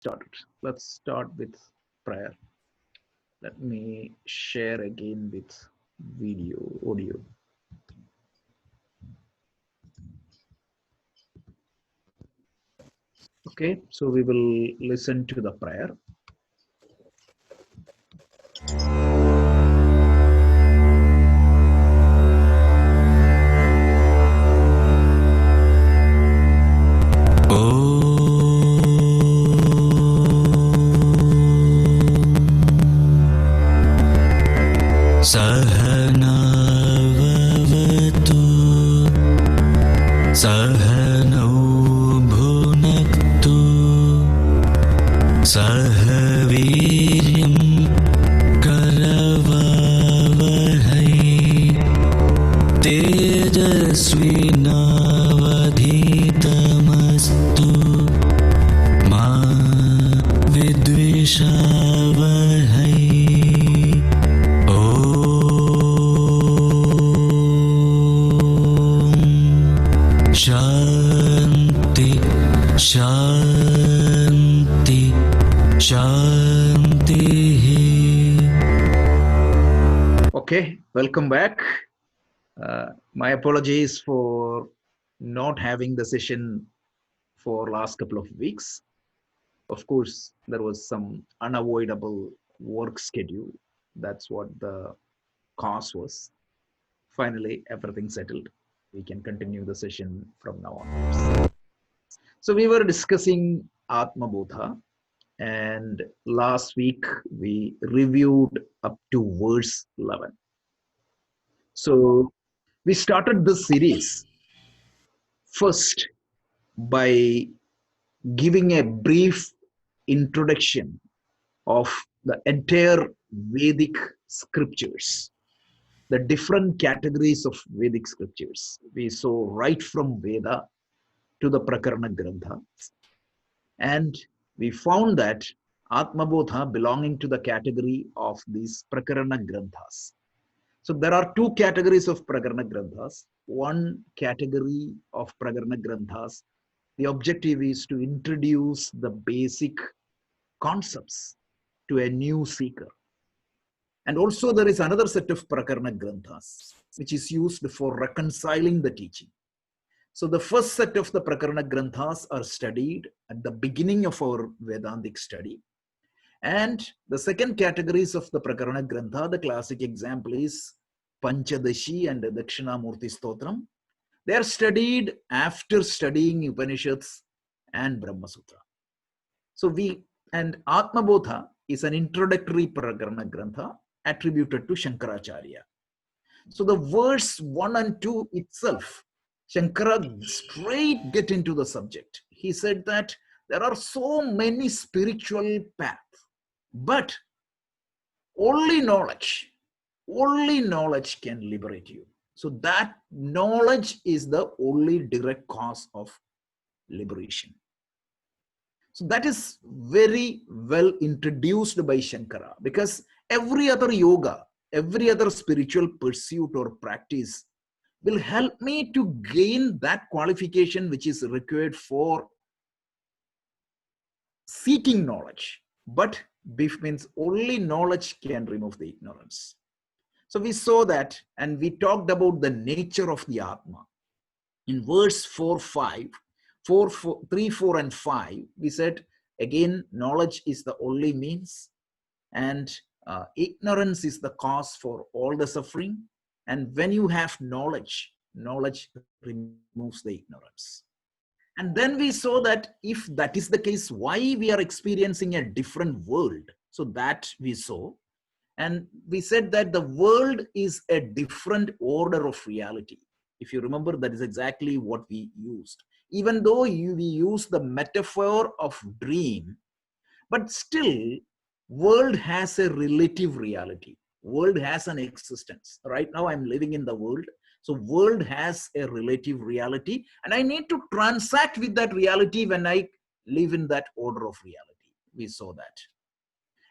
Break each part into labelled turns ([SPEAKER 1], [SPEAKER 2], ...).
[SPEAKER 1] start it. Let's start with prayer. Let me share again with audio. Okay, so we will listen to the prayer.
[SPEAKER 2] सहनावतु सहनौ भुनक्तु सह वीर्यं करवावहै तेजस्विनावधीतमस्तु मा विद्विषावहै। Shanti, Shanti, Shanti.
[SPEAKER 1] Okay, welcome back. My apologies for not having the session for last couple of weeks. Of course, there was some unavoidable work schedule. That's what the cause was. Finally, everything settled. We can continue the session from now onwards. So we were discussing Atma Bodha, and last week we reviewed up to verse 11. So we started this series first by giving a brief introduction of the entire Vedic scriptures, the different categories of Vedic scriptures. We saw right from Veda to the Prakarana Grantha. And we found that Atma Bodha belonging to the category of these Prakarana Granthas. So there are two categories of Prakarana Granthas. One category of Prakarana Granthas, the objective is to introduce the basic concepts to a new seeker. And also there is another set of Prakarana Granthas, which is used for reconciling the teaching. So the first set of the Prakarana Granthas are studied at the beginning of our Vedantic study. And the second categories of the Prakarana Grantha, the classic example is Panchadashi and Dakshinamurti Stotram. They are studied after studying Upanishads and Brahma Sutra. So Atma Bodha is an introductory Prakarana Grantha attributed to Shankaracharya. So the verse 1 and 2 itself, Shankara straight get into the subject. He said that there are so many spiritual paths, but only knowledge can liberate you. So that knowledge is the only direct cause of liberation. So that is very well introduced by Shankara, because every other yoga, every other spiritual pursuit or practice will help me to gain that qualification which is required for seeking knowledge. But BIF means only knowledge can remove the ignorance. So we saw that, and we talked about the nature of the Atma. In verse 3, 4, and 5, we said, again, knowledge is the only means, and ignorance is the cause for all the suffering. And when you have knowledge, knowledge removes the ignorance. And then we saw that if that is the case, why we are experiencing a different world. So that we saw. And we said that the world is a different order of reality. If you remember, that is exactly what we used. Even though we use the metaphor of dream, but still, world has a relative reality. World has an existence. Right now, I'm living in the world. So world has a relative reality, and I need to transact with that reality when I live in that order of reality. We saw that.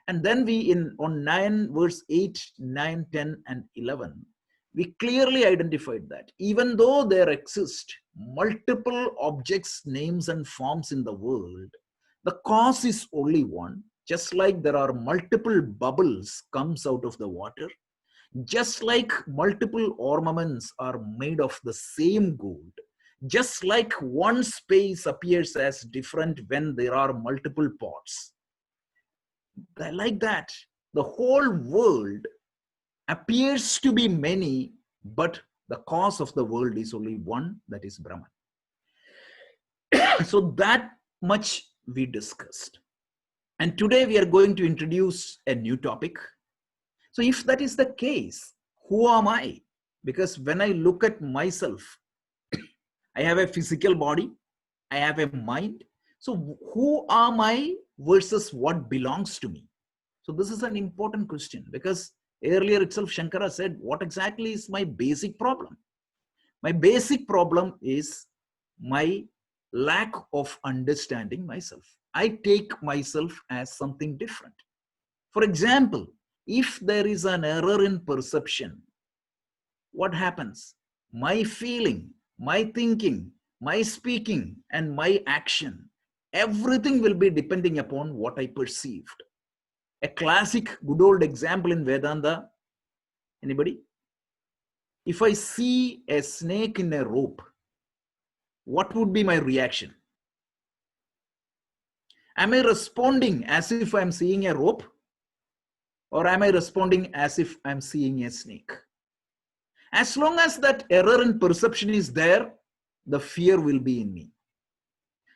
[SPEAKER 1] And then we, on 9, verse 8, 9, 10, and 11, we clearly identified that even though there exist multiple objects, names, and forms in the world, The cause is only one. Just like there are multiple bubbles comes out of the water, just like multiple ornaments are made of the same gold, just like one space appears as different when there are multiple pots, like that, the whole world appears to be many, but the cause of the world is only one, that is Brahman. So that much we discussed. And today we are going to introduce a new topic. So if that is the case, who am I? Because when I look at myself, I have a physical body, I have a mind. So who am I versus what belongs to me? So this is an important question, because earlier itself Shankara said, what exactly is my basic problem? My basic problem is my lack of understanding myself. I take myself as something different. For example, if there is an error in perception, what happens? My feeling, my thinking, my speaking, and my action, everything will be depending upon what I perceived. A classic good old example in Vedanta, anybody? If I see a snake in a rope, what would be my reaction? Am I responding as if I'm seeing a rope? Or am I responding as if I'm seeing a snake? As long as that error in perception is there, the fear will be in me.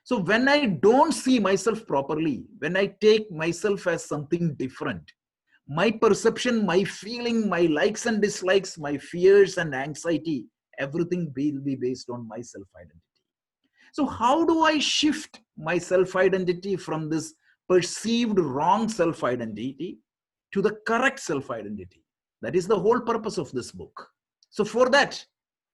[SPEAKER 1] So when I don't see myself properly, when I take myself as something different, my perception, my feeling, my likes and dislikes, my fears and anxiety, everything will be based on my self-identity. So how do I shift my self-identity from this perceived wrong self-identity to the correct self-identity? That is the whole purpose of this book. So for that,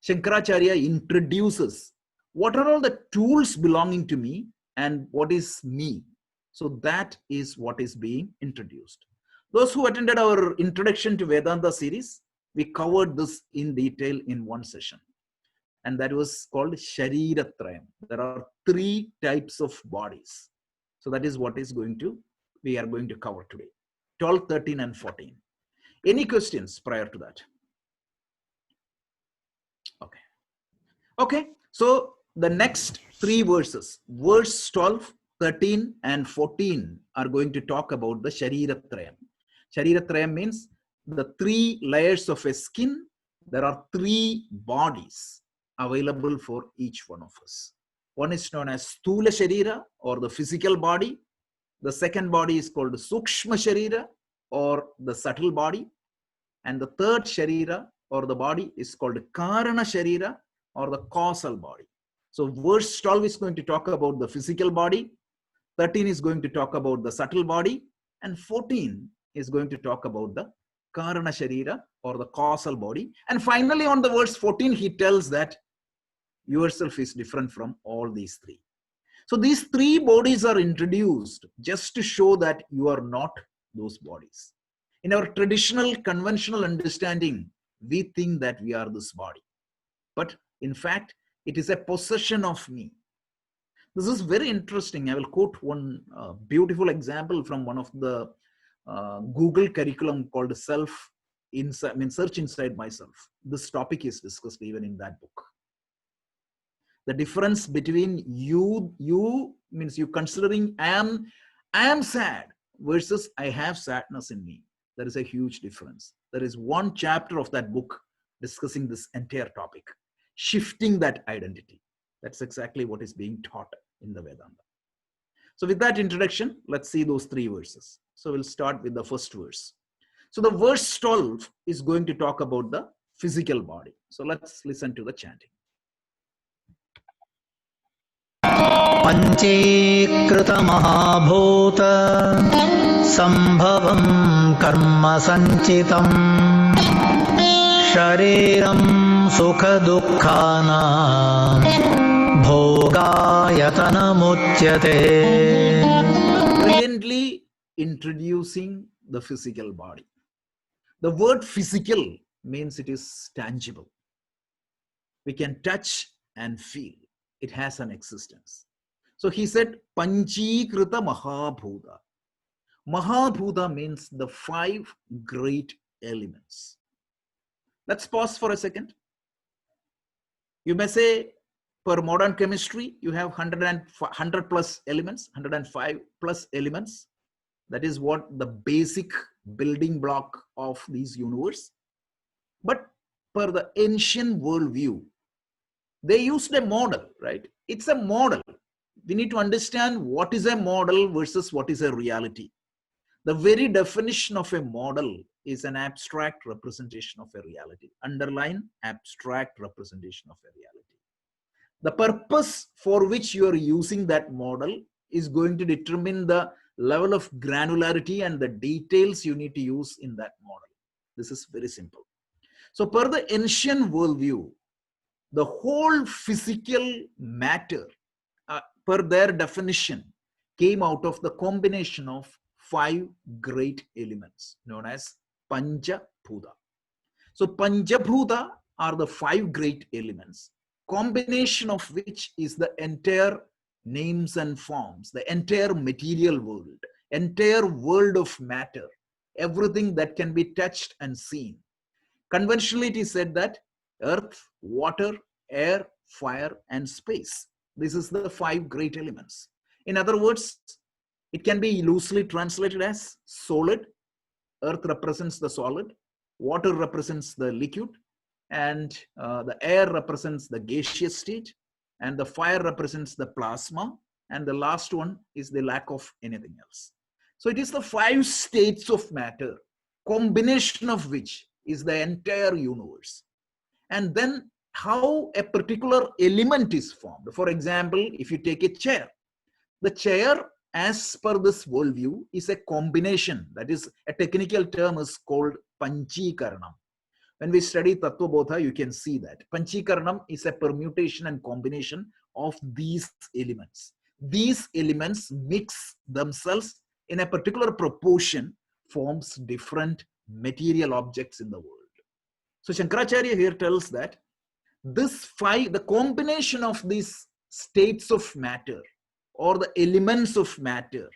[SPEAKER 1] Shankaracharya introduces what are all the tools belonging to me and what is me. So that is what is being introduced. Those who attended our Introduction to Vedanta series, we covered this in detail in one session. And that was called Shariratrayam. There are 3 types of bodies. So that is what we are going to cover today. 12, 13, and 14. Any questions prior to that? Okay. Okay. So the next 3 verses, verse 12, 13, and 14 are going to talk about the Shariratrayam. Shariratrayam means the 3 layers of a skin. There are 3 bodies available for each one of us. One is known as Sthula Sharira, or the physical body. The second body is called Sukshma Sharira, or the subtle body. And the third Sharira, or the body, is called Karana Sharira, or the causal body. So verse 12 is going to talk about the physical body. 13 is going to talk about the subtle body. And 14 is going to talk about the Karana Sharira, or the causal body. And finally, on the verse 14, he tells that yourself is different from all these 3. So these 3 bodies are introduced just to show that you are not those bodies. In our traditional, conventional understanding, we think that we are this body. But in fact, it is a possession of me. This is very interesting. I will quote one beautiful example from one of the Google curriculum called Search Inside Myself. This topic is discussed even in that book. The difference between you means you considering I am sad versus I have sadness in me. There is a huge difference. There is one chapter of that book discussing this entire topic, shifting that identity. That's exactly what is being taught in the Vedanta. So with that introduction, let's see those 3 verses. So we'll start with the first verse. So the verse 12 is going to talk about the physical body. So let's listen to the chanting.
[SPEAKER 3] पञ्चीकृत महाभूत सम्भवं कर्म सञ्चितं शरीरं सुख दुःखानां भोगायतनमुच्यते.
[SPEAKER 1] Brilliantly introducing the physical body. The word physical means it is tangible. We can touch and feel. It has an existence. So he said, Panchikrita Mahabhuta. Mahabhuta means the 5 great elements. Let's pause for a second. You may say, per modern chemistry, you have 100 plus elements, 105 plus elements. That is what the basic building block of this universe. But per the ancient worldview, they used a model, right? It's a model. We need to understand what is a model versus what is a reality. The very definition of a model is an abstract representation of a reality. Underline abstract representation of a reality. The purpose for which you are using that model is going to determine the level of granularity and the details you need to use in that model. This is very simple. So per the ancient worldview, the whole physical matter, per their definition, came out of the combination of 5 great elements known as Pancha Bhuta. So Pancha Bhuta are the 5 great elements, combination of which is the entire names and forms, the entire material world, entire world of matter, everything that can be touched and seen. Conventionally, it is said that earth, water, air, fire, and space. This is the 5 great elements. In other words, it can be loosely translated as solid. Earth represents the solid, water represents the liquid, and the air represents the gaseous state, and the fire represents the plasma, and the last one is the lack of anything else. So it is the 5 states of matter, combination of which is the entire universe. And then how a particular element is formed. For example, if you take a chair, the chair as per this worldview is a combination. That is, a technical term is called Panchikaranam. When we study Atma Bodha, you can see that. Panchikaranam is a permutation and combination of these elements. These elements mix themselves in a particular proportion, forms different material objects in the world. So Shankaracharya here tells that the combination of these states of matter or the elements of matter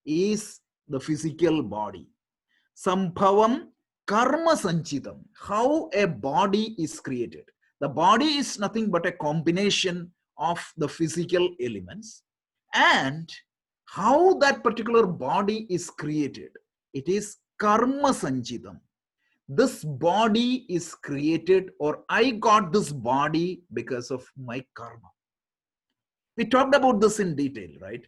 [SPEAKER 1] is the physical body. Sambhavam karma sanchitam, how a body is created. The body is nothing but a combination of the physical elements, and how that particular body is created, it is karma sanchitam. This body is created, or I got this body because of my karma. We talked about this in detail, right?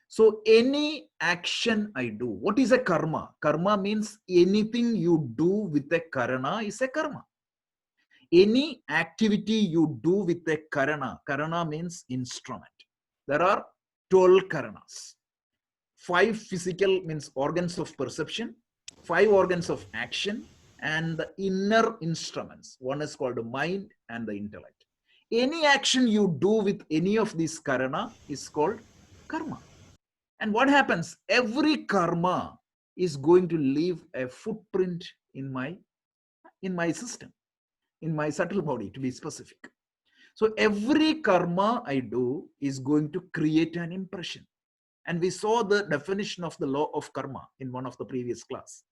[SPEAKER 1] So any action I do, what is a karma? Karma means anything you do with a karana is a karma. Any activity you do with a karana means instrument. There are 12 karanas. 5 physical means organs of perception, 5 organs of action, and the inner instruments. One is called the mind and the intellect. Any action you do with any of these karana is called karma. And what happens? Every karma is going to leave a footprint in my system, in my subtle body, to be specific. So every karma I do is going to create an impression. And we saw the definition of the law of karma in one of the previous class.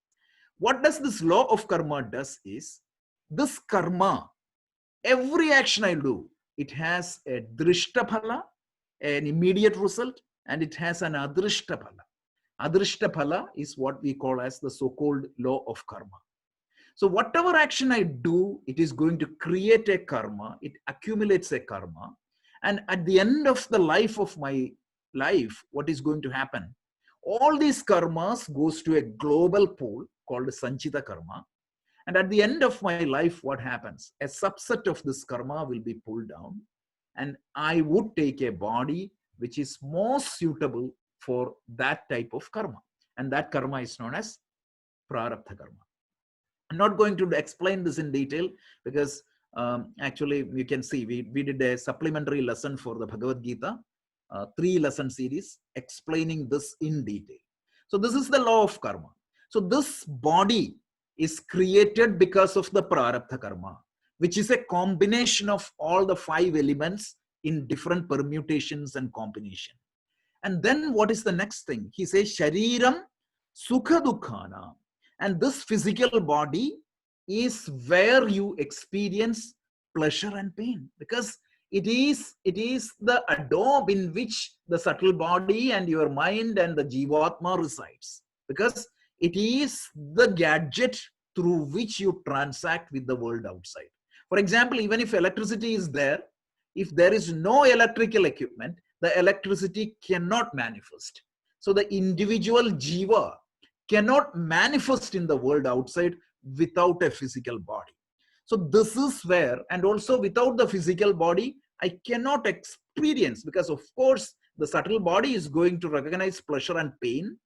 [SPEAKER 1] What does this law of karma does is, this karma, every action I do, it has a drishtaphala, an immediate result, and it has an adrishtaphala. Adrishtaphala is what we call as the so-called law of karma. So whatever action I do, it is going to create a karma, it accumulates a karma, and at the end of the life of my life, what is going to happen? All these karmas goes to a global pool called Sanchita karma. And at the end of my life, what happens? A subset of this karma will be pulled down, and I would take a body which is most suitable for that type of karma. And that karma is known as prarabdha karma. I'm not going to explain this in detail because actually you can see we did a supplementary lesson for the Bhagavad Gita, 3-lesson series explaining this in detail. So this is the law of karma. So this body is created because of the prarabdha karma, which is a combination of all the 5 elements in different permutations and combination. And then what is the next thing? He says, Shariram Sukha Dukkhana. And this physical body is where you experience pleasure and pain, because it is the adobe in which the subtle body and your mind and the Jivatma resides, because it is the gadget through which you transact with the world outside. For example, even if electricity is there, if there is no electrical equipment, the electricity cannot manifest. So the individual jiva cannot manifest in the world outside without a physical body. So this is where, and also without the physical body, I cannot experience, because of course the subtle body is going to recognize pleasure and pain,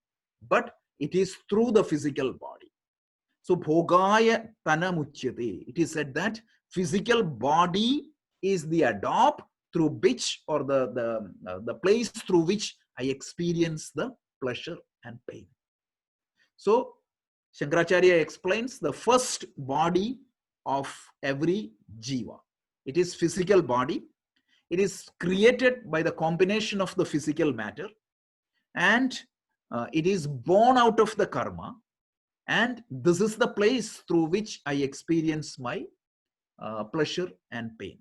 [SPEAKER 1] but it is through the physical body. So bhogaya tanamuchyate. It is said that physical body is the adobe through which, or the place through which I experience the pleasure and pain. So Shankaracharya explains the first body of every jiva. It is physical body. It is created by the combination of the physical matter, and it is born out of the karma. And this is the place through which I experience my pleasure and pain.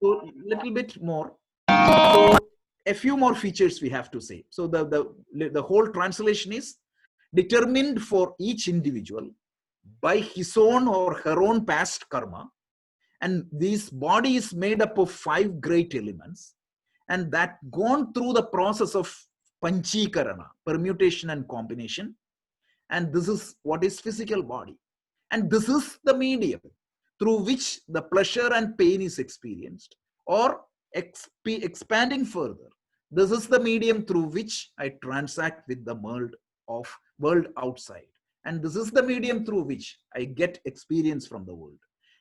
[SPEAKER 1] So a little bit more. So a few more features we have to say. So the whole translation is determined for each individual by his own or her own past karma. And this body is made up of 5 great elements, and that gone through the process of panchikarana, permutation and combination. And this is what is physical body. And this is the medium through which the pleasure and pain is experienced. Or expanding further, this is the medium through which I transact with the world outside. And this is the medium through which I get experience from the world.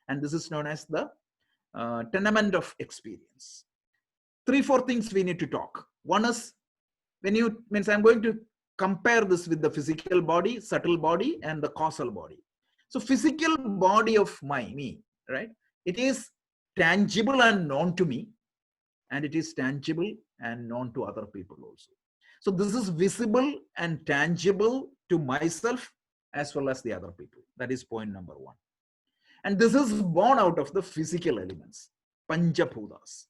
[SPEAKER 1] And this is known as the tenement of experience. 3-4 things we need to talk. One is, I'm going to compare this with the physical body, subtle body, and the causal body. So physical body of me, right? It is tangible and known to me, and it is tangible and known to other people also. So this is visible and tangible to myself as well as the other people. That is point number 1. And this is born out of the physical elements, Panjabhutas.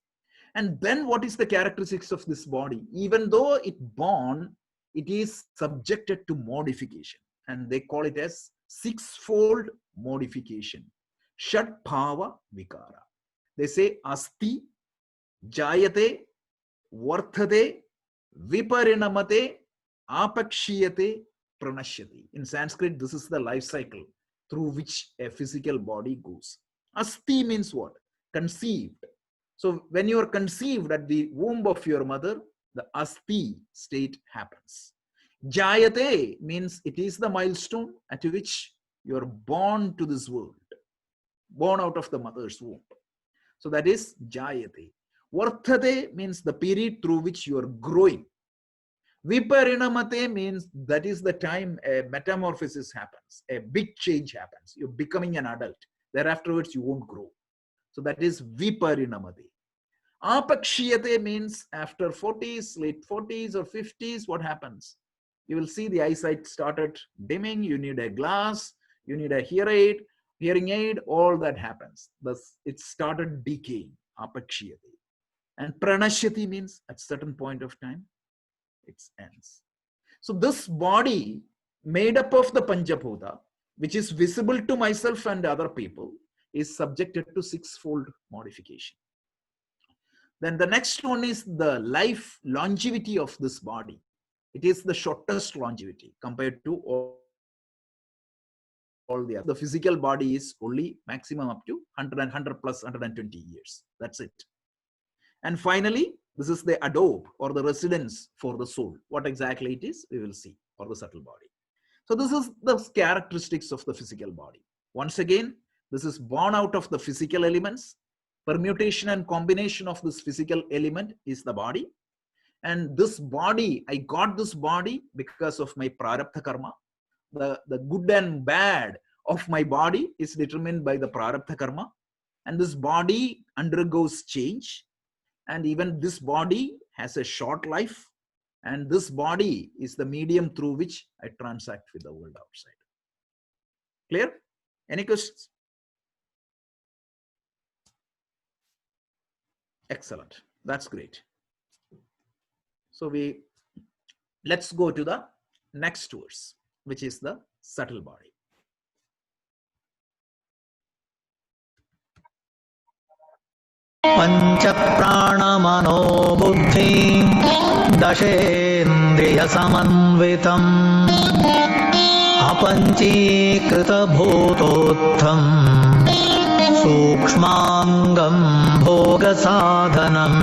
[SPEAKER 1] And then what is the characteristics of this body? Even though it born, it is subjected to modification. And they call it as 6-fold modification. Shat Bhava Vikara. They say Asti, Jayate, Varthate, Viparinamate, Apakshiyate, Pranashyati. In Sanskrit, this is the life cycle through which a physical body goes. Asti means what? Conceived. So when you are conceived at the womb of your mother, the asti state happens. Jayate means it is the milestone at which you are born to this world, born out of the mother's womb. So that is Jayate. Varthate means the period through which you are growing. Viparinamate means that is the time a metamorphosis happens, a big change happens. You're becoming an adult. Thereafterwards, you won't grow. So that is Viparinamate. Apakshiyate means after 40s, late 40s or 50s, what happens? You will see the eyesight started dimming. You need a glass, you need a hearing aid, all that happens. Thus, it started decaying, apakshiyate. And pranashyati means at certain point of time, it ends. So this body made up of the Panjabhuta, which is visible to myself and other people, is subjected to 6-fold modification. Then the next one is the life longevity of this body. It is the shortest longevity compared to all the other. The physical body is only maximum up to 100 plus 120 years. That's it. And finally, this is the adobe or the residence for the soul. What exactly it is, we will see, or the subtle body. So this is the characteristics of the physical body. Once again, this is born out of the physical elements. Permutation and combination of this physical element is the body. And this body, I got this body because of my prarabdha karma. The good and bad of my body is determined by the prarabdha karma. And this body undergoes change. And even this body has a short life. And this body is the medium through which I transact with the world outside. Clear? Any questions? Excellent. That's great. So let's go to the next verse, which is the subtle body.
[SPEAKER 3] पंच प्राणमनो बुद्धि दशेन्द्रिय समन्वितम् अपञ्चीकृत भूतोत्थं सूक्ष्मांगं भोग साधनम्.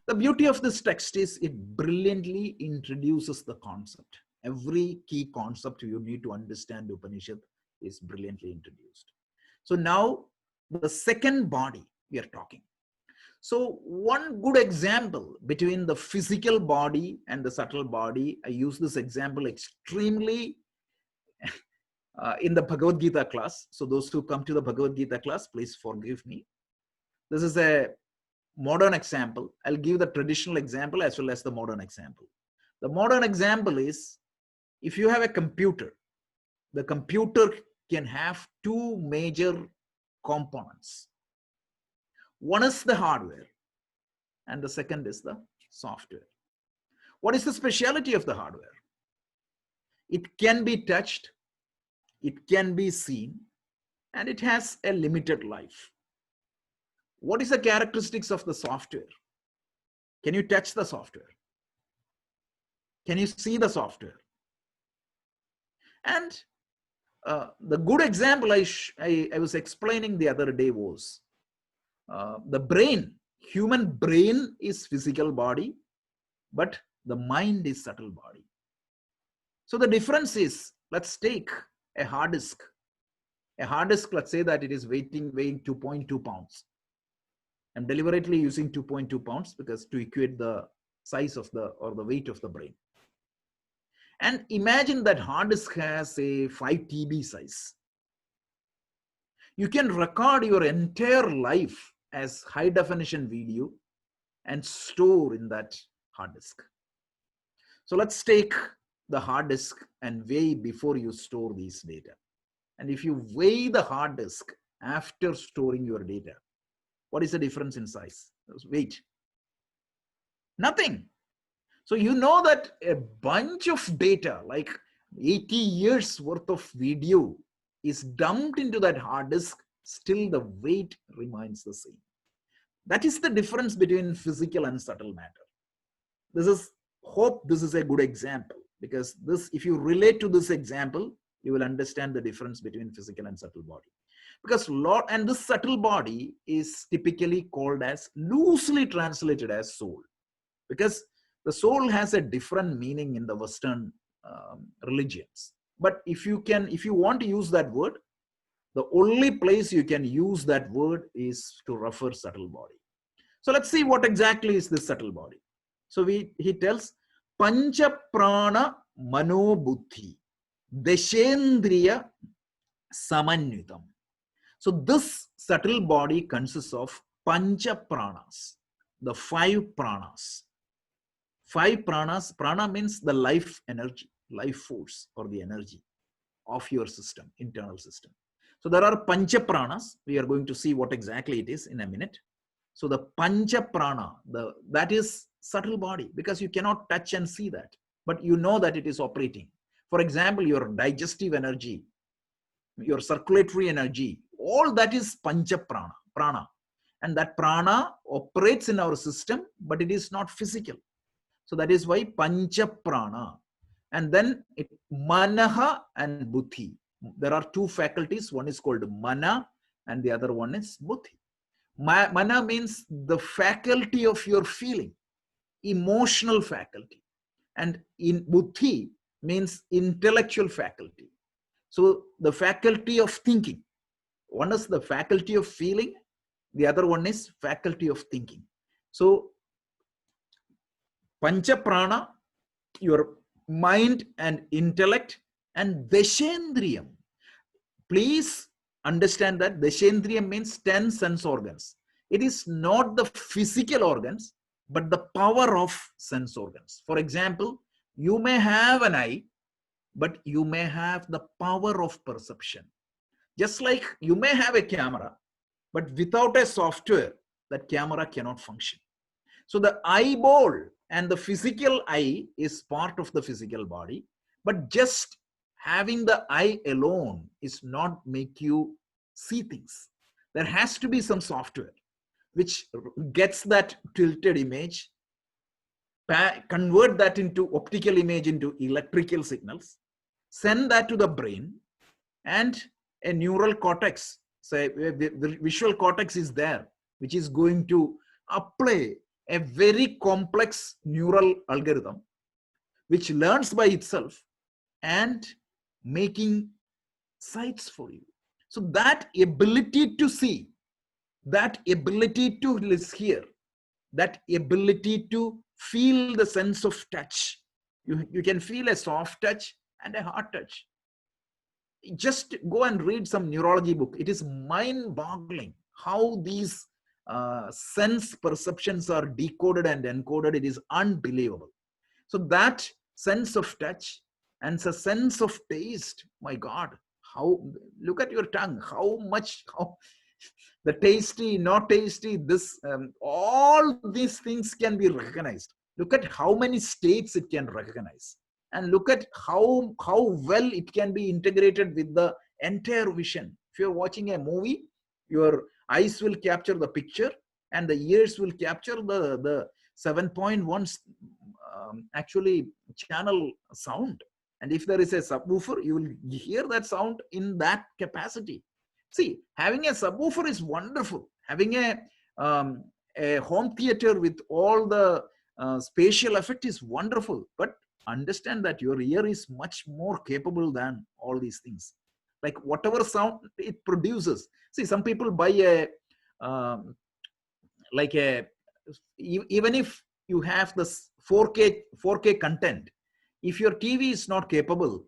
[SPEAKER 1] The beauty of this text is it brilliantly introduces the concept. Every key concept you need to understand Upanishad is brilliantly introduced. So now the second body we are talking. So one good example between the physical body and the subtle body, I use this example extremely in the Bhagavad Gita class. So those who come to the Bhagavad Gita class, please forgive me. This is a modern example. I'll give the traditional example as well as the modern example. The modern example is, if you have a computer, the computer can have two major components. One is the hardware and the second is the software. What is the speciality of the hardware? It can be touched, it can be seen, and it has a limited life. What is the characteristics of the software? Can you touch the software? Can you see the software? And the good example I was explaining the other day was the brain. Human brain is physical body, but the mind is subtle body. So the difference is, let's take a hard disk. A hard disk, let's say that it is weighing 2.2 pounds. I'm deliberately using 2.2 pounds because to equate the size of the weight of the brain. And imagine that hard disk has a 5 TB size. You can record your entire life as high definition video and store in that hard disk. So let's take the hard disk and weigh before you store these data. And if you weigh the hard disk after storing your data, what is the difference in size? Weight. Nothing. So you know that a bunch of data, like 80 years worth of video, is dumped into that hard disk, still the weight remains the same. That is the difference between physical and subtle matter. Hope this is a good example, because this, if you relate to this example, you will understand the difference between physical and subtle body. Because and this subtle body is typically called as, loosely translated as soul, because the soul has a different meaning in the Western religions. But if you want to use that word, the only place you can use that word is to refer subtle body. So let's see what exactly is this subtle body. So he tells, Pancha Prana Mano Buddhi Deshendriya Samanyutam. So this subtle body consists of Pancha Pranas, the 5 pranas. 5 pranas, prana means the life energy, life force, or the energy of your system, internal system. So there are Pancha Pranas. We are going to see what exactly it is in a minute. So the Pancha Prana, that is subtle body, because you cannot touch and see that, but you know that it is operating. For example, your digestive energy, your circulatory energy, all that is Pancha Prana. And that prana operates in our system, but it is not physical. So that is why Pancha Prana. And then Manaha and Buddhi. There are 2 faculties. One is called Mana and the other one is Buddhi. Mana means the faculty of your feeling, emotional faculty. And in Buddhi means intellectual faculty. So the faculty of thinking. One is the faculty of feeling, the other one is faculty of thinking. So Pancha Prana, your mind and intellect, and Deshendriyam. Please understand that Deshendriyam means 10 sense organs. It is not the physical organs, but the power of sense organs. For example, you may have an eye, but you may have the power of perception. Just like you may have a camera, but without a software, that camera cannot function. So the eyeball and the physical eye is part of the physical body, but just having the eye alone is not make you see things. There has to be some software which gets that tilted image, convert that into optical image into electrical signals, send that to the brain, and a neural cortex, say the visual cortex is there, which is going to apply a very complex neural algorithm which learns by itself and making sights for you. So that ability to see, that ability to hear, that ability to feel the sense of touch. You can feel a soft touch and a hard touch. Just go and read some neurology book. It is mind-boggling how these sense perceptions are decoded and encoded. It is unbelievable. So that sense of touch and the sense of taste, my God, how, look at your tongue, how much, how the tasty, not tasty, this, all these things can be recognized. Look at how many states it can recognize. And look at how well it can be integrated with the entire vision. If you're watching a movie, your eyes will capture the picture and the ears will capture the 7.1 actually channel sound. And if there is a subwoofer, you will hear that sound in that capacity. See, having a subwoofer is wonderful. Having a home theater with all the spatial effect is wonderful. But understand that your ear is much more capable than all these things. Like whatever sound it produces. See, some people buy a like a, even if you have this 4K content, if your TV is not capable,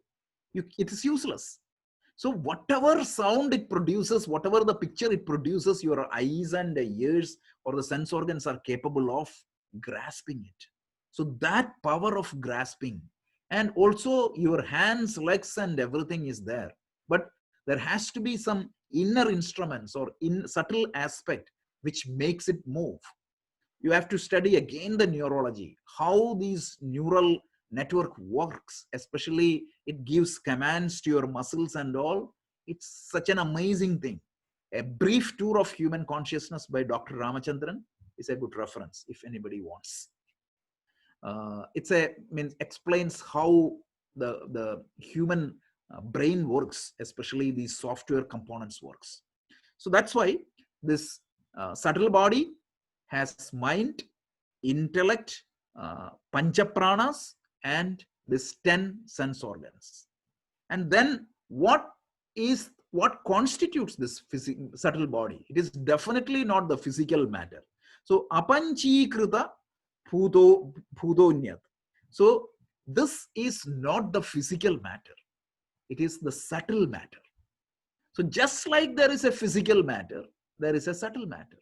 [SPEAKER 1] it is useless. So whatever sound it produces, whatever the picture it produces, your eyes and ears or the sense organs are capable of grasping it. So that power of grasping, and also your hands, legs, and everything is there. But there has to be some inner instruments or in subtle aspect which makes it move. You have to study again the neurology, how these neural network works, especially it gives commands to your muscles and all. It's such an amazing thing. A brief tour of human consciousness by Dr. Ramachandran is a good reference if anybody wants. Explains how the human brain works, especially these software components works. So that's why this subtle body has mind, intellect, panchapranas, and this 10 sense organs. And then what constitutes this subtle body? It is definitely not the physical matter. So apanchikrita bhutonyat. So this is not the physical matter. It is the subtle matter. So just like there is a physical matter, there is a subtle matter.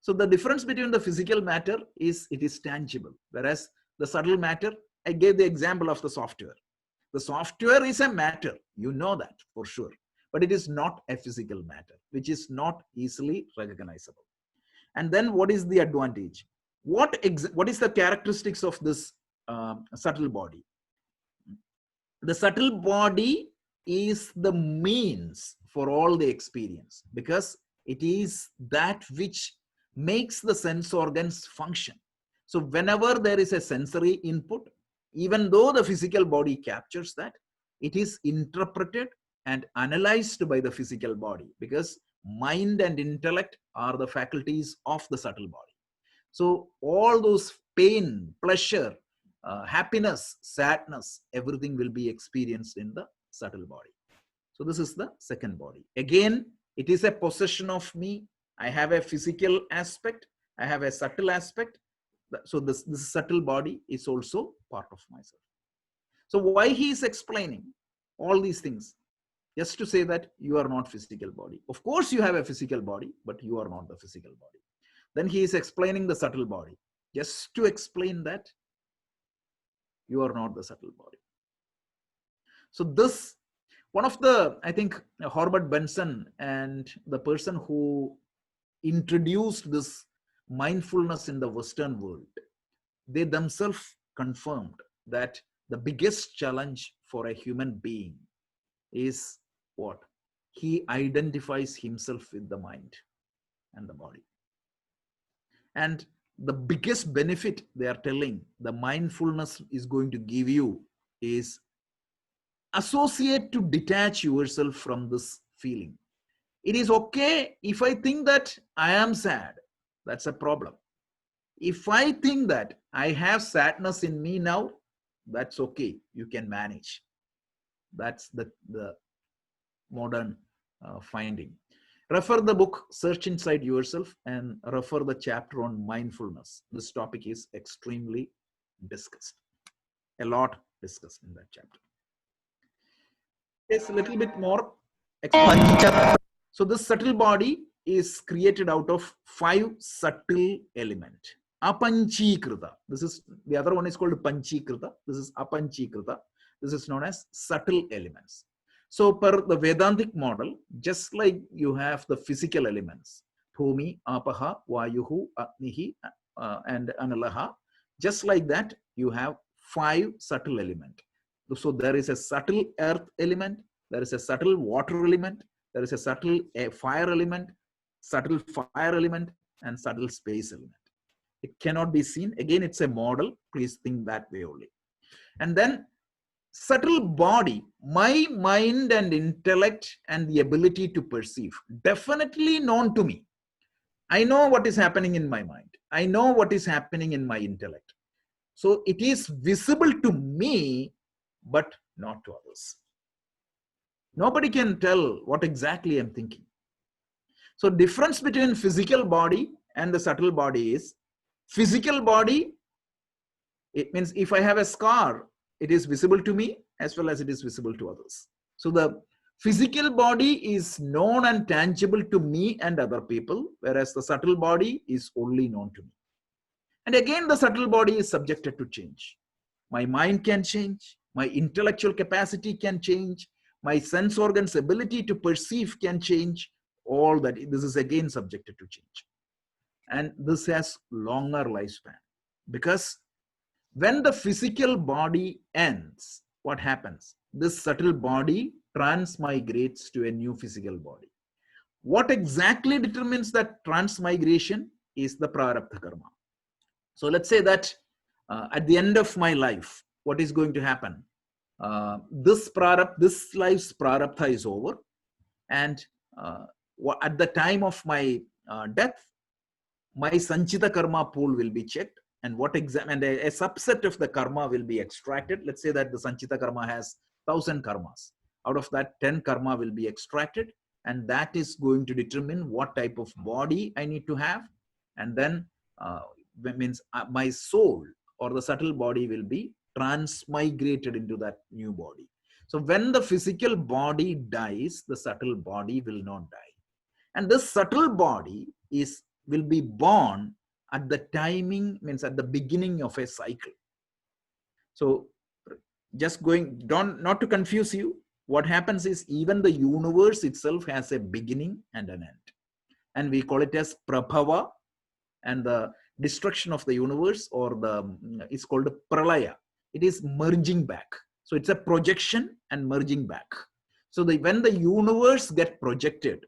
[SPEAKER 1] So the difference between the physical matter is it is tangible, whereas the subtle matter, I gave the example of the software. The software is a matter, you know that for sure, but it is not a physical matter, which is not easily recognizable. And then what is the advantage? What is the characteristics of this subtle body? The subtle body is the means for all the experience, because it is that which makes the sense organs function. So whenever there is a sensory input, even though the physical body captures that, it is interpreted and analyzed by the physical body, because mind and intellect are the faculties of the subtle body. So all those pain, pleasure, happiness, sadness, everything will be experienced in the subtle body. So this is the second body. Again, it is a possession of me. I have a physical aspect. I have a subtle aspect. So this subtle body is also part of myself. So why he is explaining all these things? Just to say that you are not physical body. Of course you have a physical body, but you are not the physical body. Then he is explaining the subtle body. just to explain that you are not the subtle body. So this, one of the, I think, Herbert Benson and the person who introduced this mindfulness in the Western world, they themselves confirmed that the biggest challenge for a human being is what? He identifies himself with the mind and the body. And the biggest benefit they are telling the mindfulness is going to give you is associate to detach yourself from this feeling. It is okay if I think that I am sad. That's a problem. If I think that I have sadness in me now, that's okay. You can manage. That's the modern finding. Refer the book Search Inside Yourself and refer the chapter on mindfulness. This topic is extremely discussed. A lot discussed in that chapter. It's a little bit more. So this subtle body is created out of 5 subtle elements. Apanchikrita. This is, the other one is called Panchikrita. This is Apanchikrita. This is known as subtle elements. So per the Vedantic model, just like you have the physical elements, Bhumi, Apaha, Vayuhu, Agnihi, and Analaha, just like that, you have 5 subtle elements. So there is a subtle earth element, there is a subtle water element, there is a subtle fire element, and subtle space element. It cannot be seen. Again, it's a model. Please think that way only. And then subtle body, my mind and intellect and the ability to perceive, definitely known to me. I know what is happening in my mind. I know what is happening in my intellect. So it is visible to me, but not to others. Nobody can tell what exactly I'm thinking. So difference between physical body and the subtle body is, physical body, it means if I have a scar, it is visible to me as well as it is visible to others. So the physical body is known and tangible to me and other people, whereas the subtle body is only known to me. And again, the subtle body is subjected to change. My mind can change, my intellectual capacity can change, my sense organs' ability to perceive can change. All that, this is again subjected to change. And this has longer lifespan, because when the physical body ends, what happens? This subtle body transmigrates to a new physical body. What exactly determines that transmigration is the prarabdha karma. So let's say that at the end of my life, what is going to happen? This life's prarabdha is over, and at the time of my death, my sanchita karma pool will be checked, and a subset of the karma will be extracted. Let's say that the sanchita karma has 1,000 karmas. Out of that, 10 karma will be extracted, and that is going to determine what type of body I need to have. And then means my soul or the subtle body will be transmigrated into that new body. So when the physical body dies, the subtle body will not die. And this subtle body will be born at the timing, means at the beginning of a cycle. So just not to confuse you, what happens is even the universe itself has a beginning and an end. And we call it as prabhava, and the destruction of the universe, or it's called pralaya. It is merging back. So it's a projection and merging back. So when the universe gets projected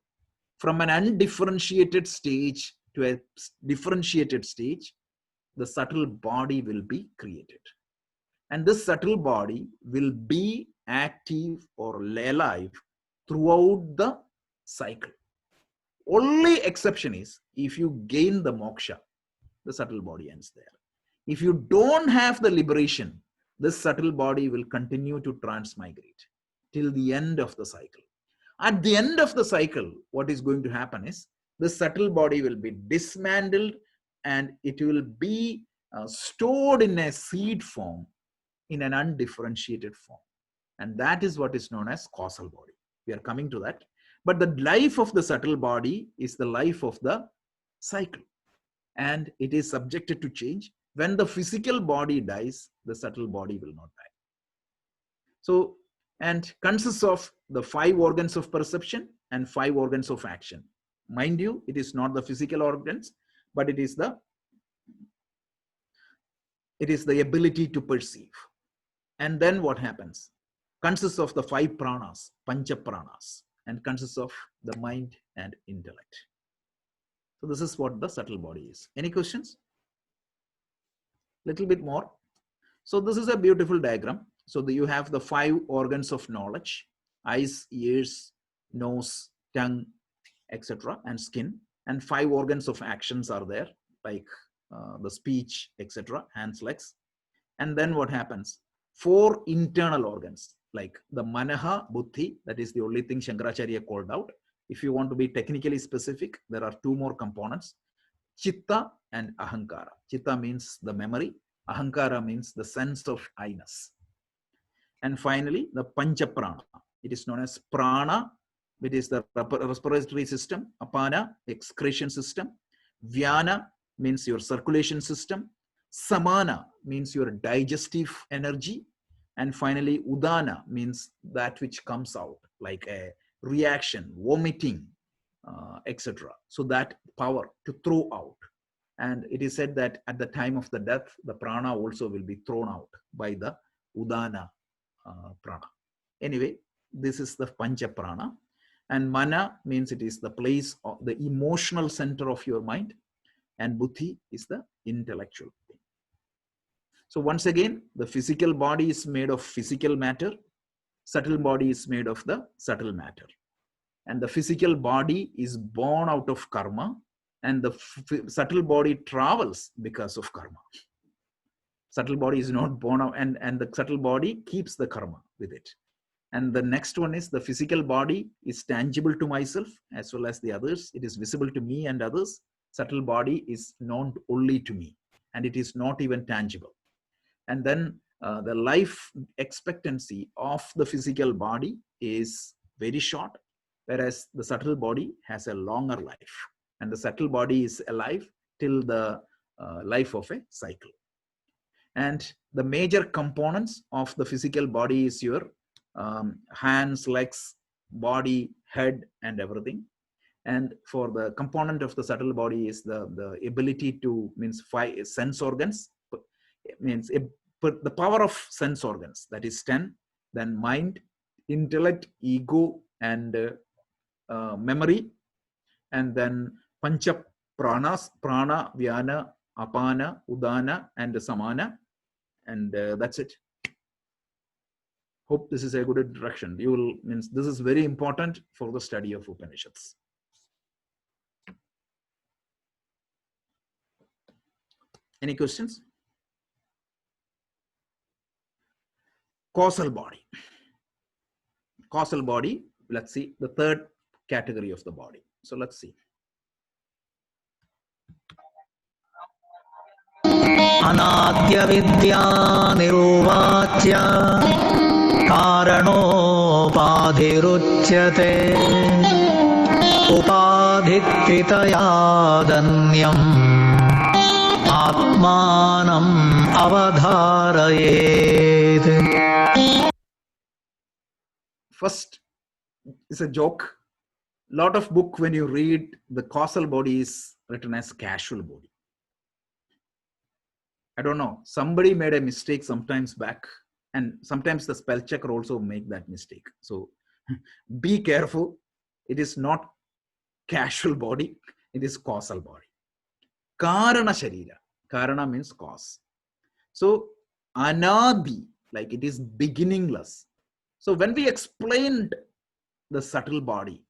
[SPEAKER 1] from an undifferentiated stage to a differentiated stage, the subtle body will be created. And this subtle body will be active or alive throughout the cycle. Only exception is if you gain the moksha, the subtle body ends there. If you don't have the liberation, this subtle body will continue to transmigrate till the end of the cycle. At the end of the cycle, what is going to happen is the subtle body will be dismantled, and it will be stored in a seed form, in an undifferentiated form. And that is what is known as causal body. We are coming to that. But the life of the subtle body is the life of the cycle. and it is subjected to change. When the physical body dies, the subtle body will not die. So, and consists of the 5 organs of perception and 5 organs of action. Mind you, it is not the physical organs, but it is the ability to perceive. And then what happens? Consists of the 5 pranas, pancha pranas, and consists of the mind and intellect. So this is what the subtle body is. Any questions? Little bit more. So this is a beautiful diagram. So you have the 5 organs of knowledge: eyes, ears, nose, tongue, etc., and skin. And 5 organs of actions are there, like the speech, etc., hands, legs. And then what happens? 4 internal organs, like the manaha, buddhi, that is the only thing Shankaracharya called out. If you want to be technically specific, there are 2 more components: chitta and ahankara. Chitta means the memory, ahankara means the sense of I-ness. And finally, the pancha prana. It is known as prana, which is the respiratory system; apana, excretion system; vyana means your circulation system; samana means your digestive energy; and finally, udana means that which comes out, like a reaction, vomiting, etc. So that power to throw out. And it is said that at the time of the death, the prana also will be thrown out by the udana prana. Anyway, this is the pancha prana. And mana means it is the place of the emotional center of your mind, and buddhi is the intellectual thing. So once again, the physical body is made of physical matter, subtle body is made of the subtle matter. And the physical body is born out of karma, and the subtle body travels because of karma. Subtle body is not born out, and the subtle body keeps the karma with it. And the next one is the physical body is tangible to myself as well as the others. It is visible to me and others. Subtle body is known only to me, and it is not even tangible. And then the life expectancy of the physical body is very short, whereas the subtle body has a longer life. And the subtle body is alive till the life of a cycle. And the major components of the physical body is your hands, legs, body, head, and everything. And for the component of the subtle body is the ability to, means 5 sense organs, means the power of sense organs, that is 10. Then mind, intellect, ego, and memory. And then pancha pranas, prana, vyana, apana, udana, and samana. And that's it. Hope this is a good introduction. You will, means this is very important for the study of Upanishads. Any questions? Causal body. Causal body, let's see the third category of the body. So let's see.
[SPEAKER 3] अनाद्य विद्या निरुवाच्य कारणोपाधिरुच्यते उपाधित्वितयादन्यम् आत्मानम् अवधारयेत्.
[SPEAKER 1] First is a joke. Lot of book, when you read, the causal body is written as casual body. I don't know, somebody made a mistake sometimes back, and sometimes the spell checker also make that mistake. So be careful. It is not casual body, it is causal body. Karana sharira. Karana means cause. So anadi, like it is beginningless. So when we explained the subtle body,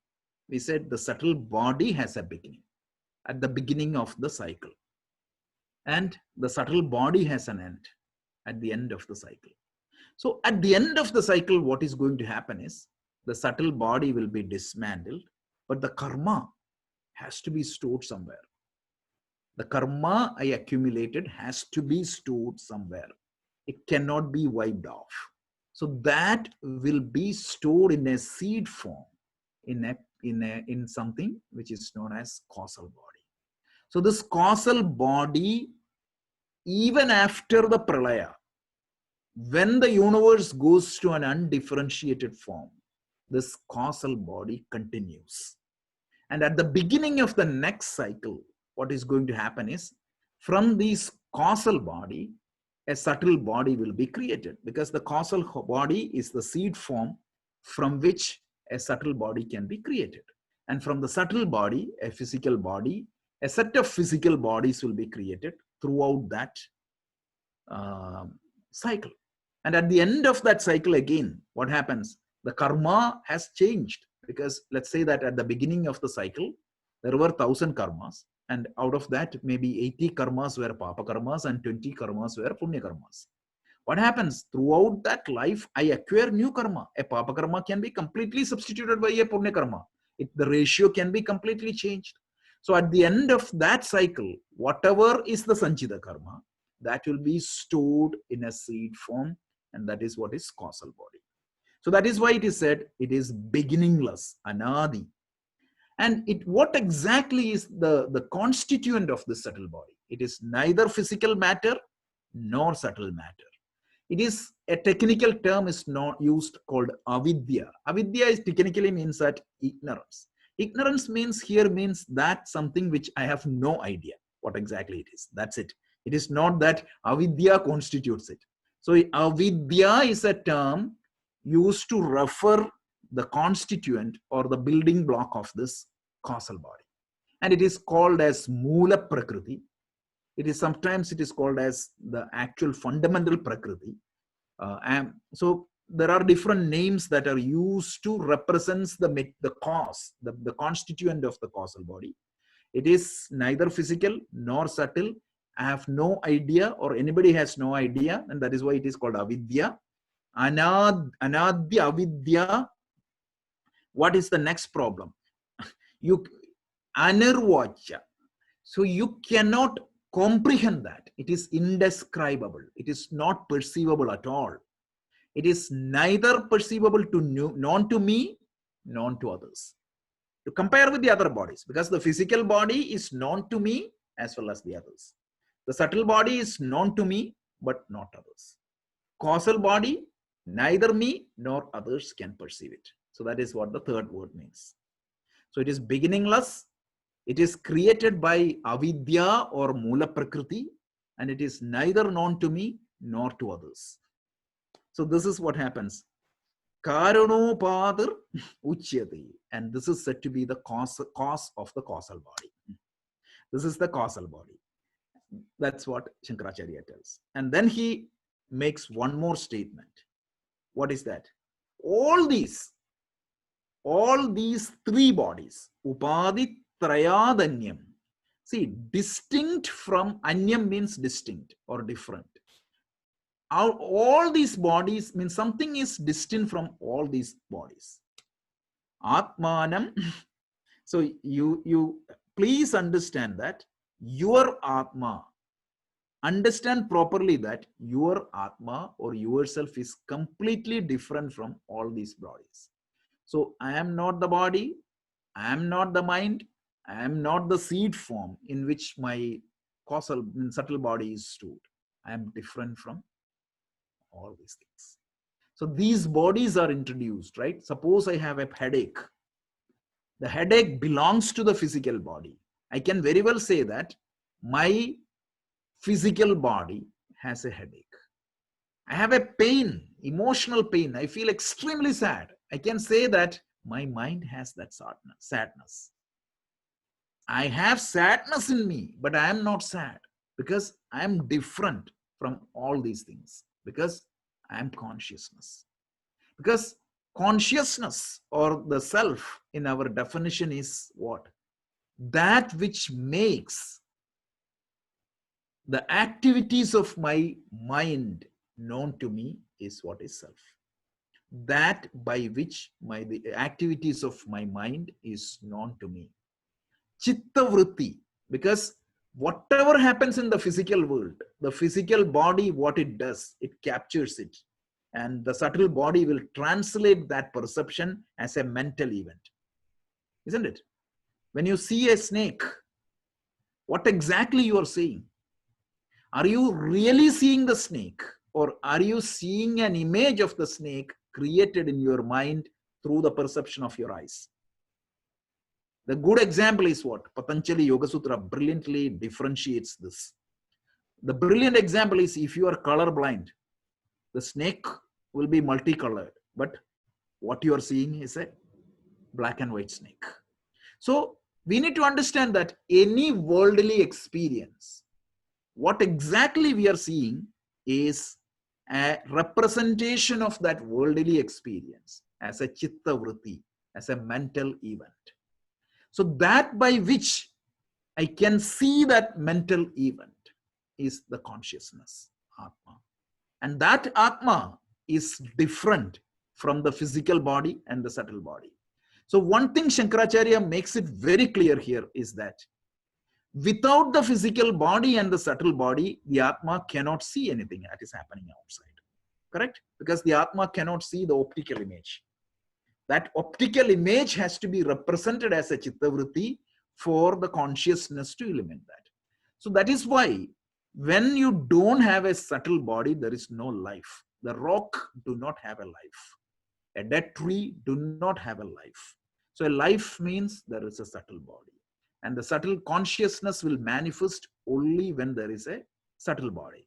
[SPEAKER 1] we said the subtle body has a beginning at the beginning of the cycle. And the subtle body has an end at the end of the cycle. So at the end of the cycle, what is going to happen is the subtle body will be dismantled, but the karma has to be stored somewhere. The karma I accumulated has to be stored somewhere. It cannot be wiped off. So that will be stored in a seed form, in something which is known as causal body. So this causal body, even after the pralaya, when the universe goes to an undifferentiated form, this causal body continues. And at the beginning of the next cycle, what is going to happen is, from this causal body, a subtle body will be created, because the causal body is the seed form from which a subtle body can be created. And from the subtle body, a physical body, a set of physical bodies will be created throughout that cycle. And at the end of that cycle, again, what happens? The karma has changed, because let's say that at the beginning of the cycle, there were 1,000 karmas, and out of that, maybe 80 karmas were papa karmas and 20 karmas were punya karmas. What happens? Throughout that life, I acquire new karma. A papa karma can be completely substituted by a punya karma. The ratio can be completely changed. So at the end of that cycle, whatever is the sanchita karma, that will be stored in a seed form, and that is what is causal body. So that is why it is said it is beginningless, anadi. And what exactly is the constituent of this subtle body? It is neither physical matter nor subtle matter. It is a technical term is not used called avidya. Avidya is technically means that ignorance. Ignorance means that something which I have no idea what exactly it is. That's it. It is not that avidya constitutes it. So avidya is a term used to refer the constituent or the building block of this causal body. And it is called as mula prakriti. Sometimes it is called as the actual fundamental prakriti. And so there are different names that are used to represent the cause, the constituent of the causal body. It is neither physical nor subtle. I have no idea, or anybody has no idea, and that is why it is called avidya. Anadya avidya. What is the next problem? You anirvacha. So you cannot comprehend that. It is indescribable. It is not perceivable at all. It is neither perceivable to known to me, known to others. To compare with the other bodies, because the physical body is known to me as well as the others. The subtle body is known to me, but not others. Causal body, neither me nor others can perceive it. So that is what the third word means. So it is beginningless. It is created by avidya or mula prakriti, and it is neither known to me nor to others. So this is what happens. Karanopadar uchyate. And this is said to be the cause of the causal body. This is the causal body. That's what Shankaracharya tells. And then he makes one more statement. What is that? All these three bodies, upadhi trayadanyam. See, distinct from, anyam means distinct or different. All these bodies means something is distinct from all these bodies. Atmanam. So you please understand that your Atma, understand properly that your Atma or yourself is completely different from all these bodies. So I am not the body, I am not the mind, I am not the seed form in which my causal, subtle body is stored. I am different from all these things. So these bodies are introduced, right? Suppose I have a headache. The headache belongs to the physical body. I can very well say that my physical body has a headache. I have a pain, emotional pain. I feel extremely sad. I can say that my mind has that sadness. I have sadness in me, but I am not sad because I am different from all these things, because I am consciousness. Because consciousness or the self in our definition is what? That which makes the activities of my mind known to me is what is self. That by which the activities of my mind is known to me. Chitta vritti, because whatever happens in the physical world, the physical body, what it does, it captures it. And the subtle body will translate that perception as a mental event. Isn't it? When you see a snake, what exactly you are seeing. Are you really seeing the snake, or are you seeing an image of the snake created in your mind through the perception of your eyes? The good example is what Patanjali Yoga Sutra brilliantly differentiates this. The brilliant example is, if you are colorblind, the snake will be multicolored, but what you are seeing is a black and white snake. So we need to understand that any worldly experience, what exactly we are seeing is a representation of that worldly experience as a chitta vritti, as a mental event. So that by which I can see that mental event is the consciousness, Atma. And that Atma is different from the physical body and the subtle body. So one thing Shankaracharya makes it very clear here is that without the physical body and the subtle body, the Atma cannot see anything that is happening outside. Correct? Because the Atma cannot see the optical image. That optical image has to be represented as a chittavritti for the consciousness to illuminate that. So that is why when you don't have a subtle body, there is no life. The rock do not have a life. A dead tree do not have a life. So a life means there is a subtle body. And the subtle consciousness will manifest only when there is a subtle body.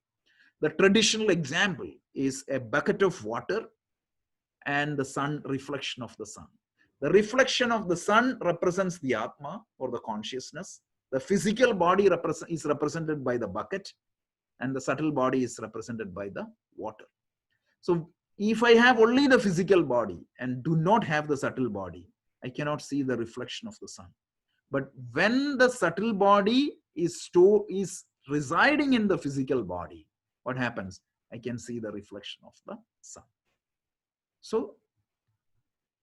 [SPEAKER 1] The traditional example is a bucket of water and the sun, reflection of the sun. The reflection of the sun represents the Atma or the consciousness. The physical body is represented by the bucket, and the subtle body is represented by the water. So if I have only the physical body and do not have the subtle body, I cannot see the reflection of the sun. But when the subtle body is residing in the physical body, what happens? I can see the reflection of the sun. So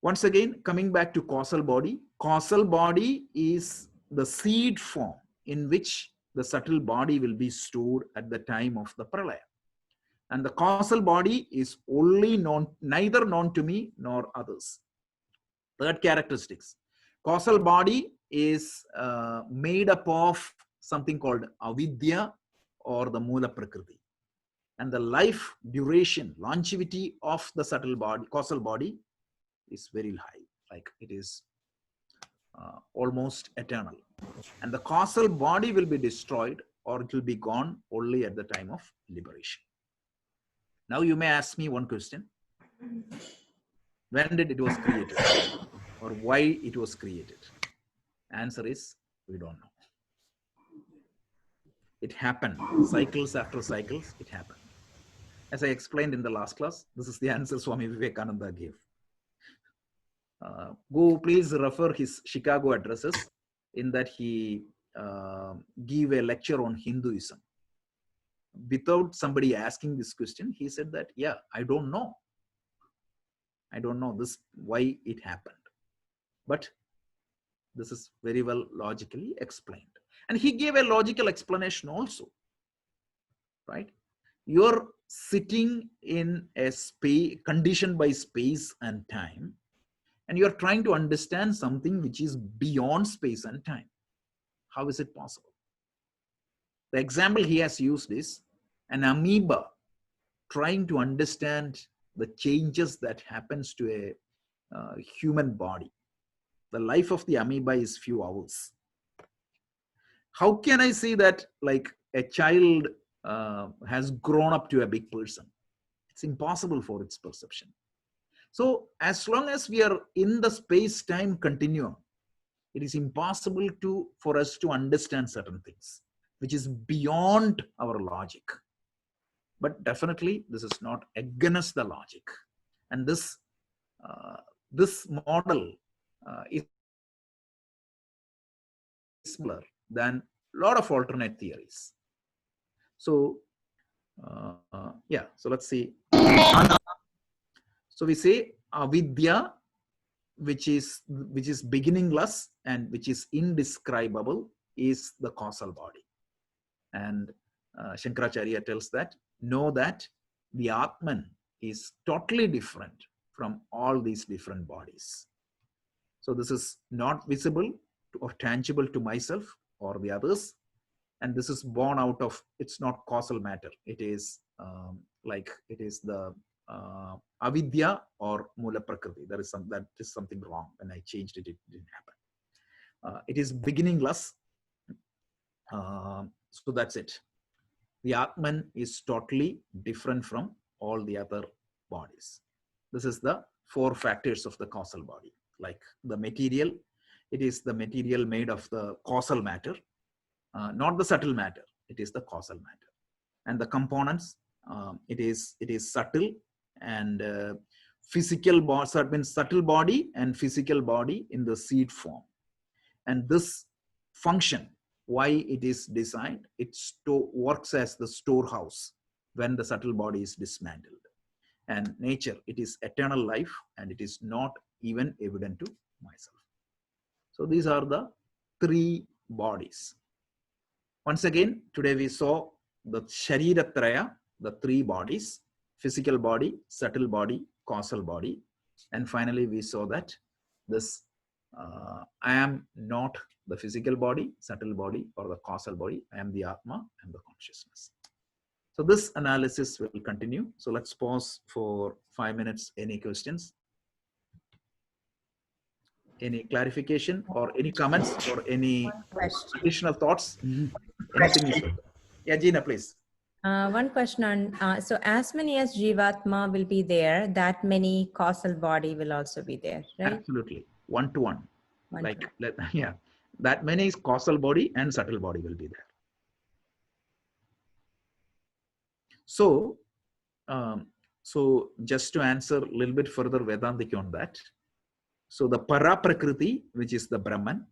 [SPEAKER 1] once again, coming back to causal body is the seed form in which the subtle body will be stored at the time of the pralaya. And the causal body is only neither known to me nor others. Third characteristics. Causal body is made up of something called avidya or the mula prakriti. And the life duration, longevity of the subtle body, causal body is very high. Like it is almost eternal. And the causal body will be destroyed or it will be gone only at the time of liberation. Now you may ask me one question. When did it was created? Or why it was created? Answer is, we don't know. It happened. Cycles after cycles, it happened. As I explained in the last class, this is the answer Swami Vivekananda gave. Go please refer his Chicago addresses. In that he gave a lecture on Hinduism. Without somebody asking this question, he said that, yeah, I don't know. I don't know this, why it happened. But this is very well logically explained. And he gave a logical explanation also, right? You're sitting in a space conditioned by space and time, and you're trying to understand something which is beyond space and time. How is it possible? The example he has used is an amoeba trying to understand the changes that happens to a human body. The life of the amoeba is few hours. How can I say that like a child has grown up to a big person? It's impossible for its perception. So as long as we are in the space-time continuum, it is impossible for us to understand certain things, which is beyond our logic. But definitely, this is not against the logic. And this model is similar than a lot of alternate theories. So, yeah, so let's see. So we say avidya, which is beginningless and which is indescribable, is the causal body. And Shankaracharya tells that, know that the Atman is totally different from all these different bodies. So this is not visible or tangible to myself or the others. And this is born out of, it's not causal matter. It is it is the avidya or mula prakriti. That is something wrong. When I changed it, it didn't happen. It is beginningless. So that's it. The Atman is totally different from all the other bodies. This is the 4 factors of the causal body. Like the material, it is the material made of the causal matter, not the subtle matter. It is the causal matter. And the components, it is subtle and physical body, subtle body and physical body in the seed form. And this function, why it is designed, it works as the storehouse when the subtle body is dismantled. And nature, it is eternal life, and it is not even evident to myself. So these are the 3 bodies. Once again, today we saw the Shariratraya, the 3 bodies: physical body, subtle body, causal body. And finally, we saw that this I am not the physical body, subtle body, or the causal body. I am the Atma, I am the consciousness. So this analysis will continue. So let's pause for 5 minutes. Any questions? Any clarification or any comments or any additional thoughts? Anything is welcome. Yeah, Gina, please.
[SPEAKER 4] One question on, so as many as Jivatma will be there, that many causal body will also be there, right?
[SPEAKER 1] Absolutely. 1 to 1.
[SPEAKER 4] One
[SPEAKER 1] Like,
[SPEAKER 4] to
[SPEAKER 1] yeah, that many is causal body and subtle body will be there. So, so just to answer a little bit further Vedantic on that. So the para prakriti, which is the Brahman,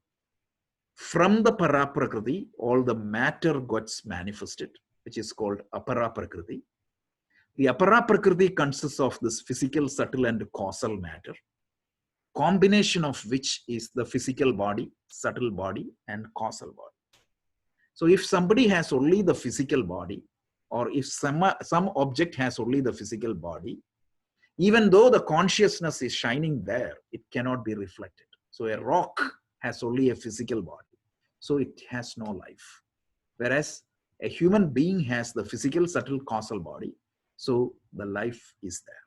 [SPEAKER 1] from the para prakriti, all the matter gets manifested, which is called apara prakriti. The apara prakriti consists of this physical, subtle, and causal matter, combination of which is the physical body, subtle body, and causal body. So if somebody has only the physical body, or if some object has only the physical body, even though the consciousness is shining there, it cannot be reflected. So a rock has only a physical body, so it has no life. Whereas a human being has the physical, subtle, causal body, so the life is there.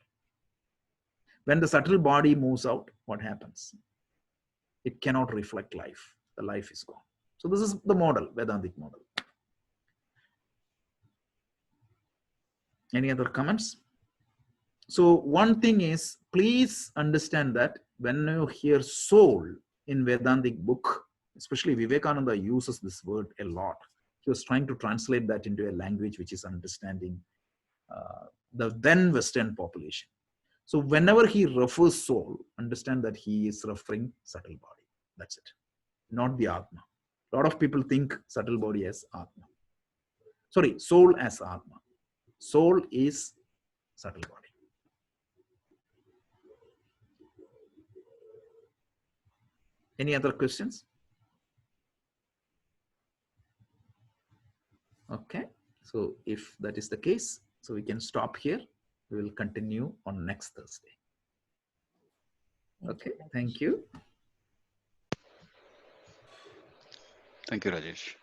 [SPEAKER 1] When the subtle body moves out, what happens? It cannot reflect life. The life is gone. So this is the model, Vedantic model. Any other comments? So one thing is, please understand that when you hear soul in Vedantic book, especially Vivekananda uses this word a lot. He was trying to translate that into a language which is understanding the then Western population. So whenever he refers soul, understand that he is referring subtle body. That's it, not the Atma. A lot of people think subtle body as Atma. Sorry, soul as Atma. Soul is subtle body. Any other questions? Okay, so if that is the case, so we can stop here. We will continue on next Thursday. Okay, thank you.
[SPEAKER 5] Thank you, Rajesh.